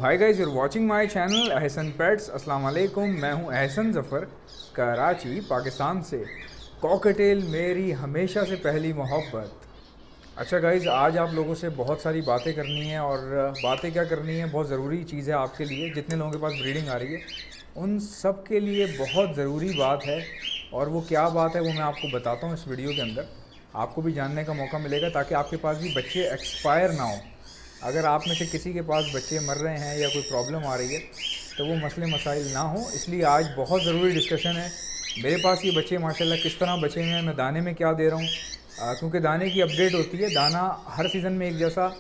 Hi guys, your watching my channel Ahsan pets. अस्सलाम वालेकुम। मैं हूं अहसन ज़फ़र, कराची पाकिस्तान से। कॉकटेल मेरी हमेशा से पहली मोहब्बत। अच्छा गाइस, आज आप लोगों से बहुत सारी बातें करनी है। और बातें क्या करनी है, बहुत ज़रूरी चीज़ है आपके लिए। जितने लोगों के पास ब्रीडिंग आ रही है उन सब के लिए बहुत ज़रूरी बात है। और वो क्या बात है वो मैं आपको बताता हूँ इस वीडियो के अंदर। आपको भी जानने का मौका मिलेगा ताकि आपके पास भी बच्चे एक्सपायर ना हो। अगर आप में से किसी के पास बच्चे मर रहे हैं या कोई प्रॉब्लम आ रही है तो वो मसले मसाइल ना हो, इसलिए आज बहुत ज़रूरी डिस्कशन है। मेरे पास ये बच्चे माशाल्लाह किस तरह बचे हुए हैं, मैं दाने में क्या दे रहा हूँ, क्योंकि दाने की अपडेट होती है। दाना हर सीज़न में एक जैसा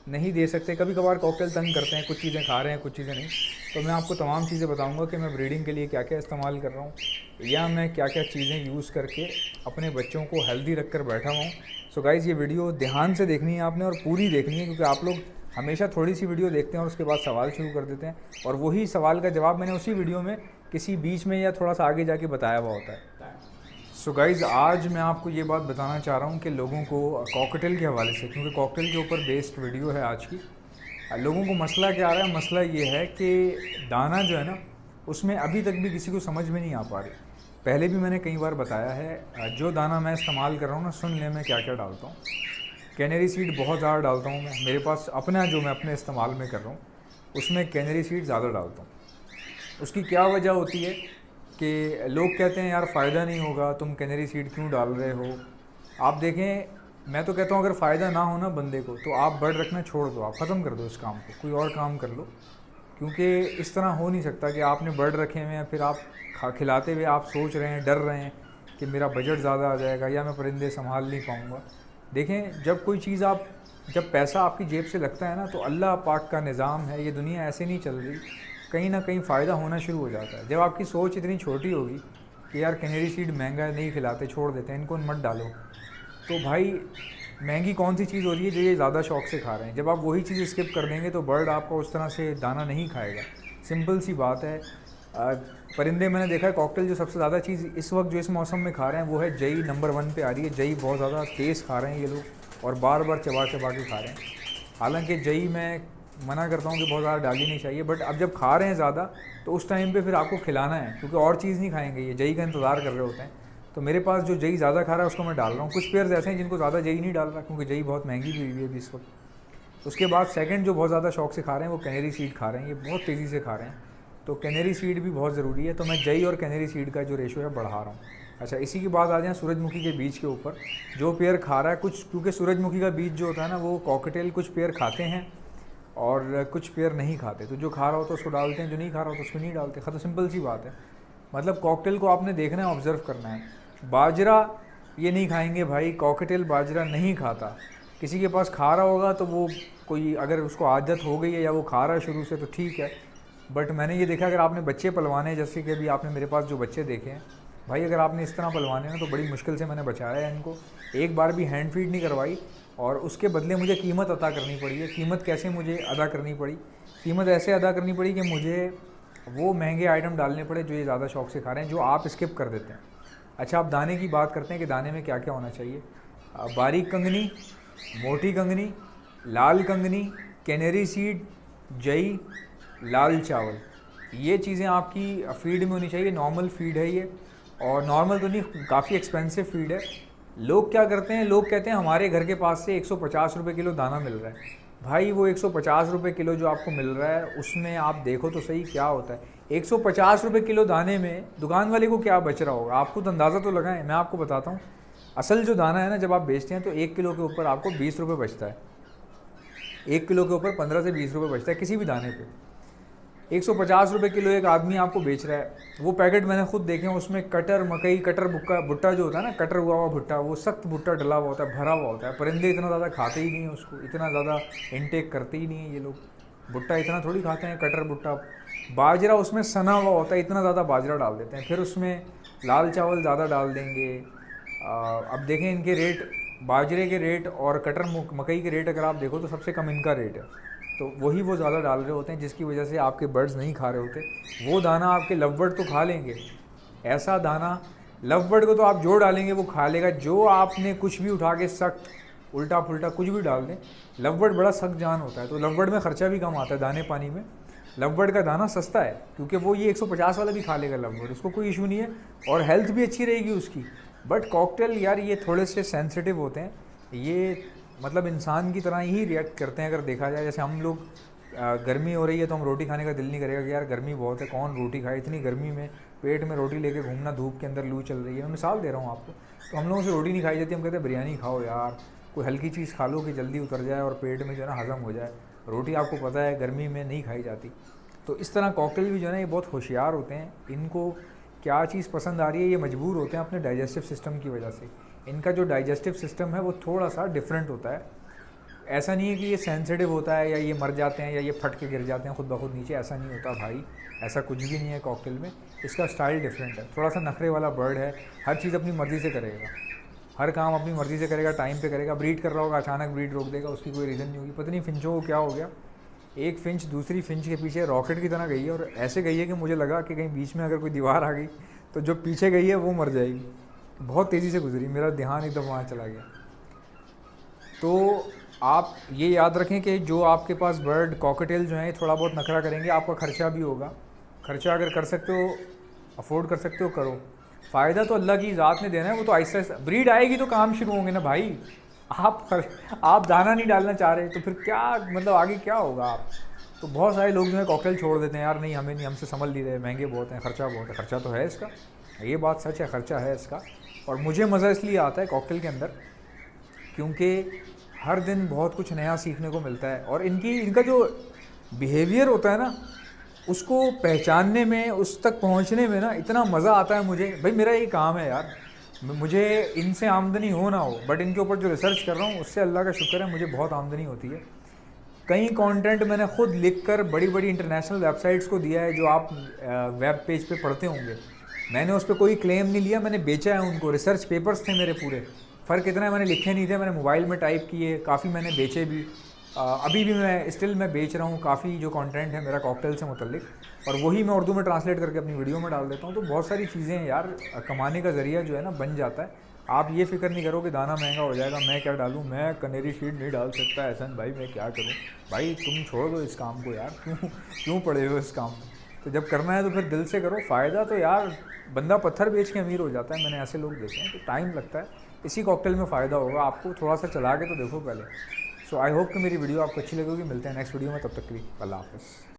नहीं दे सकते। कभी कभार कॉकटेल तंग करते हैं, कुछ चीज़ें खा रहे हैं कुछ चीज़ें नहीं। तो मैं आपको तमाम चीज़ें बताऊंगा कि मैं ब्रीडिंग के लिए क्या क्या इस्तेमाल कर रहा हूँ या मैं क्या क्या चीज़ें यूज़ करके अपने बच्चों को हेल्दी रख कर बैठा हुआ हूँ। सो गाइज़, ये वीडियो ध्यान से देखनी है आपने और पूरी देखनी है, क्योंकि आप लोग हमेशा थोड़ी सी वीडियो देखते हैं और उसके बाद सवाल शुरू कर देते हैं, और वही सवाल का जवाब मैंने उसी वीडियो में किसी बीच में या थोड़ा सा आगे जाके बताया हुआ होता है। सो गाइज़, आज मैं आपको ये बात बताना चाह रहा हूँ कि लोगों को कॉकटेल के हवाले से, क्योंकि कॉकटेल के ऊपर बेस्ड वीडियो है आज की। लोगों को मसला क्या आ रहा है, मसला ये है कि दाना जो है ना उसमें अभी तक भी किसी को समझ में नहीं आ पा रही। पहले भी मैंने कई बार बताया है, जो दाना मैं इस्तेमाल कर रहा हूँ ना, सुन ले मैं क्या क्या डालता हूँ। कैनरी सीड बहुत ज़्यादा डालता हूँ मैं। मेरे पास अपना जो मैं अपने इस्तेमाल में कर रहा हूँ उसमें कैनरी सीड ज़्यादा डालता हूँ। उसकी क्या वजह होती है कि लोग कहते हैं यार फ़ायदा नहीं होगा, तुम कैनरी सीड क्यों डाल रहे हो। आप देखें, मैं तो कहता हूँ अगर फ़ायदा ना हो ना बंदे को तो आप बर्ड रखना छोड़ दो, आप ख़त्म कर दो इस काम को, कोई और काम कर लो। क्योंकि इस तरह हो नहीं सकता कि आपने बर्ड रखे हुए हैं, फिर आप खिलाते हुए आप सोच रहे हैं, डर रहे हैं कि मेरा बजट ज़्यादा आ जाएगा या मैं परिंदे संभाल नहीं पाऊँगा। देखें, जब कोई चीज़ जब पैसा आपकी जेब से लगता है ना तो अल्लाह पाक का निज़ाम है, ये दुनिया ऐसे नहीं चल रही, कहीं ना कहीं फ़ायदा होना शुरू हो जाता है। जब आपकी सोच इतनी छोटी होगी कि यार कैनरी सीड महंगा है, नहीं खिलाते, छोड़ देते हैं, इनको मत डालो, तो भाई महंगी कौन सी चीज़ हो रही है जो ये ज़्यादा शौक से खा रहे हैं। जब आप वही चीज़ स्किप कर देंगे तो बर्ड आपका उस तरह से दाना नहीं खाएगा। सिंपल सी बात है। परिंदे मैंने देखा है, कॉकटेल जो सबसे ज़्यादा चीज़ इस वक्त जो इस मौसम में खा रहे हैं वो है जई। नंबर 1 पे आ रही है जई। बहुत ज़्यादा तेज़ खा रहे हैं ये लोग और बार बार चबा चबा के खा रहे हैं। हालांकि जई मैं मना करता हूँ कि बहुत ज़्यादा डालनी नहीं चाहिए, बट अब जब खा रहे हैं ज़्यादा तो उस टाइम पे फिर आपको खिलाना है, क्योंकि और चीज़ नहीं खाएंगे, ये जई का इंतज़ार कर रहे होते हैं। तो मेरे पास जो जई ज़्यादा खा रहा है उसको मैं डाल रहा हूँ। कुछ पेयर्स ऐसे हैं जिनको ज़्यादा जई नहीं डाल रहा, क्योंकि जई बहुत महंगी भी हुई है अभी इस वक्त। उसके बाद सेकंड जो बहुत ज़्यादा शौक से खा रहे हैं वो कैनरी सीड खा रहे हैं, ये बहुत तेज़ी से खा रहे हैं। तो कैनरी सीड भी बहुत ज़रूरी है, तो मैं जई और कैनरी सीड का जो रेशो है बढ़ा रहा हूँ। अच्छा, इसी की बात आ जाए सूरजमुखी के बीज के ऊपर। जो पेयर खा रहा है कुछ, क्योंकि सूरजमुखी का बीज जो होता है ना वो कॉकटेल कुछ पेयर खाते हैं और कुछ पेयर नहीं खाते। तो जो खा रहा हो तो उसको डालते हैं, जो नहीं खा रहा हो तो उसको नहीं डालते। खत्म, सिंपल सी बात है। मतलब कॉकटेल को आपने देखना है, ऑब्ज़र्व करना है। बाजरा ये नहीं खाएंगे भाई, कॉकटेल बाजरा नहीं खाता। किसी के पास खा रहा होगा तो वो कोई, अगर उसको आदत हो गई है या वो खा रहा है शुरू से तो ठीक है। बट मैंने ये देखा, अगर आपने बच्चे पलवाने हैं, जैसे कि अभी आपने मेरे पास जो बच्चे देखे हैं भाई, अगर आपने इस तरह पलवाने हैं तो बड़ी मुश्किल से मैंने बचाया है इनको। एक बार भी हैंड फीड नहीं करवाई और उसके बदले मुझे कीमत अदा करनी पड़ी है। कीमत कैसे मुझे अदा करनी पड़ी? कीमत ऐसे अदा करनी पड़ी कि मुझे वो महंगे आइटम डालने पड़े जो ये ज़्यादा शौक से खा रहे हैं, जो आप स्किप कर देते हैं। अच्छा, आप दाने की बात करते हैं कि दाने में क्या क्या होना चाहिए। बारीक कंगनी, मोटी कंगनी, लाल कंगनी, कैनरी सीड, जई, लाल चावल, ये चीज़ें आपकी फीड में होनी चाहिए। नॉर्मल फीड है ये, और नॉर्मल तो नहीं, काफ़ी एक्सपेंसिव फीड है। लोग क्या करते हैं, लोग कहते हैं हमारे घर के पास से 150 रुपये किलो दाना मिल रहा है। भाई वो 150 रुपये किलो जो आपको मिल रहा है उसमें आप देखो तो सही क्या होता है। 150 रुपये किलो दाने में दुकान वाले को क्या बच रहा होगा, आप खुद अंदाज़ा तो लगाएं। मैं आपको बताता हूँ, असल जो दाना है ना, जब आप बेचते हैं तो 1 किलो के ऊपर आपको 20 रुपये बचता है। 1 किलो के ऊपर 15 से 20 रुपये बचता है किसी भी दाने पे। 150 रुपये किलो एक आदमी आपको बेच रहा है। वो पैकेट मैंने खुद देखे हैं, उसमें कटर मकई, कटर भुट्टा जो होता है ना, कटर हुआ हुआ भुट्टा, वो सख्त भुट्टा डला हुआ होता है, भरा हुआ होता है। परिंदे इतना ज़्यादा खाते ही नहीं है उसको, इतना ज़्यादा इनटेक करते ही नहीं है ये लोग। भुट्टा इतना थोड़ी खाते हैं, कटर भुट्टा। बाजरा उसमें सना हुआ होता है, इतना ज़्यादा बाजरा डाल देते हैं। फिर उसमें लाल चावल ज़्यादा डाल देंगे। अब देखें इनके रेट, बाजरे के रेट और कटर मकई के रेट अगर आप देखो तो सबसे कम इनका रेट है। तो वही वो ज़्यादा डाल रहे होते हैं, जिसकी वजह से आपके बर्ड्स नहीं खा रहे होते। वो दाना आपके लव बर्ड तो खा लेंगे, ऐसा दाना लव बर्ड को तो आप जो डालेंगे वो खा लेगा। जो आपने कुछ भी उठा के सख्त उल्टा पुल्टा कुछ भी डाल दें, लव बर्ड बड़ा सख्त जान होता है। तो लव बर्ड में ख़र्चा भी कम आता है दाने पानी में, लव बर्ड का दाना सस्ता है, क्योंकि वो ये 150 वाला भी खा लेगा लव बर्ड, उसको कोई इशू नहीं है, और हेल्थ भी अच्छी रहेगी उसकी। बट कॉकटेल यार ये थोड़े से सेंसिटिव होते हैं, ये मतलब इंसान की तरह ही रिएक्ट करते हैं अगर देखा जाए। जैसे हम लोग गर्मी हो रही है तो हम रोटी खाने का दिल नहीं करेगा कि यार गर्मी बहुत है, कौन रोटी खाए, इतनी गर्मी में पेट में रोटी लेके घूमना, धूप के अंदर लू चल रही है, मैं मिसाल दे रहा हूँ आपको। तो हम लोगों से रोटी नहीं खाई जाती, हम कहते हैं बिरयानी खाओ यार, कोई हल्की चीज़ खा लो कि जल्दी उतर जाए और पेट में जो है ना हज़म हो जाए। रोटी आपको पता है गर्मी में नहीं खाई जाती। तो इस तरह कॉकटेल भी जो है ना ये बहुत होशियार होते हैं, इनको क्या चीज़ पसंद आ रही है ये मजबूर होते हैं अपने डाइजेस्टिव सिस्टम की वजह से। इनका जो डाइजेस्टिव सिस्टम है वो थोड़ा सा डिफरेंट होता है। ऐसा नहीं है कि ये सेंसिटिव होता है या ये मर जाते हैं या ये फट के गिर जाते हैं खुद ब खुद नीचे, ऐसा नहीं होता भाई, ऐसा कुछ भी नहीं है कॉकटेल में। इसका स्टाइल डिफरेंट है, थोड़ा सा नखरे वाला बर्ड है, हर चीज़ अपनी मर्ज़ी से करेगा, हर काम अपनी मर्ज़ी से करेगा, टाइम पे करेगा। ब्रीड कर रहा होगा, अचानक ब्रीड रोक देगा, उसकी कोई रीज़न नहीं होगी। पता नहीं फिंचों को क्या हो गया, एक फिंच दूसरी फिंच के पीछे रॉकेट की तरह गई है, और ऐसे गई है कि मुझे लगा कि कहीं बीच में अगर कोई दीवार आ गई तो जो पीछे गई है वो मर जाएगी। बहुत तेज़ी से गुजरी, मेरा ध्यान एकदम वहाँ चला गया। तो आप ये याद रखें कि जो आपके पास बर्ड कॉकटेल जो हैं थोड़ा बहुत नखरा करेंगे, आपका खर्चा भी होगा। खर्चा अगर कर सकते हो, अफोर्ड कर सकते हो, करो। फ़ायदा तो अल्लाह की ज़ात ने देना है, वो तो आहिस्ता आहिस्ता ब्रीड आएगी तो काम शुरू होंगे ना भाई। आप दाना नहीं डालना चाह रहे तो फिर क्या मतलब आगे क्या होगा आप। तो बहुत सारे लोग जो है कॉकटेल छोड़ देते हैं, यार नहीं हमें नहीं, हमसे संभल नहीं रहे, महंगे बहुत हैं, खर्चा बहुत है। खर्चा तो है इसका, ये बात सच है, खर्चा है इसका। और मुझे मज़ा इसलिए आता है कॉकटेल के अंदर क्योंकि हर दिन बहुत कुछ नया सीखने को मिलता है, और इनका जो बिहेवियर होता है ना उसको पहचानने में, उस तक पहुंचने में ना इतना मज़ा आता है मुझे। भाई मेरा ये काम है यार, मुझे इनसे आमदनी हो ना हो, बट इनके ऊपर जो रिसर्च कर रहा हूँ उससे अल्लाह का शुक्र है मुझे बहुत आमदनी होती है। कई कंटेंट मैंने खुद लिखकर बड़ी बड़ी इंटरनेशनल वेबसाइट्स को दिया है, जो आप वेब पेज पे पढ़ते होंगे। मैंने उस पर कोई क्लेम नहीं लिया, मैंने बेचा है उनको, रिसर्च पेपर्स थे मेरे पूरे। फ़र्क इतना है मैंने लिखे नहीं थे, मैंने मोबाइल में टाइप किए, काफ़ी मैंने बेचे भी। अभी भी मैं बेच रहा हूँ काफ़ी जो कंटेंट है मेरा कॉकटेल से मुतल्लिक, और वही मैं उर्दू में ट्रांसलेट करके अपनी वीडियो में डाल देता हूँ। तो बहुत सारी चीज़ें हैं यार, कमाने का ज़रिया जो है ना बन जाता है। आप ये फ़िक्र नहीं करो कि दाना महंगा हो जाएगा, मैं क्या डालूँ, मैं कनेरी शीट नहीं डाल सकता एहसन भाई, मैं क्या करूँ। भाई तुम छोड़ दो इस काम को यार, क्यों पड़े हो इस काम में। तो जब करना है तो फिर दिल से करो। फ़ायदा तो यार बंदा पत्थर बेच के अमीर हो जाता है, मैंने ऐसे लोग देखे हैं। तो टाइम लगता है, इसी कॉकटेल में फ़ायदा होगा आपको, थोड़ा सा चला के तो देखो पहले। सो आई होप कि मेरी वीडियो आपको अच्छी लगेगी। मिलते हैं नेक्स्ट वीडियो में, तब तक के लिए अल्लाह हाफ़िज़।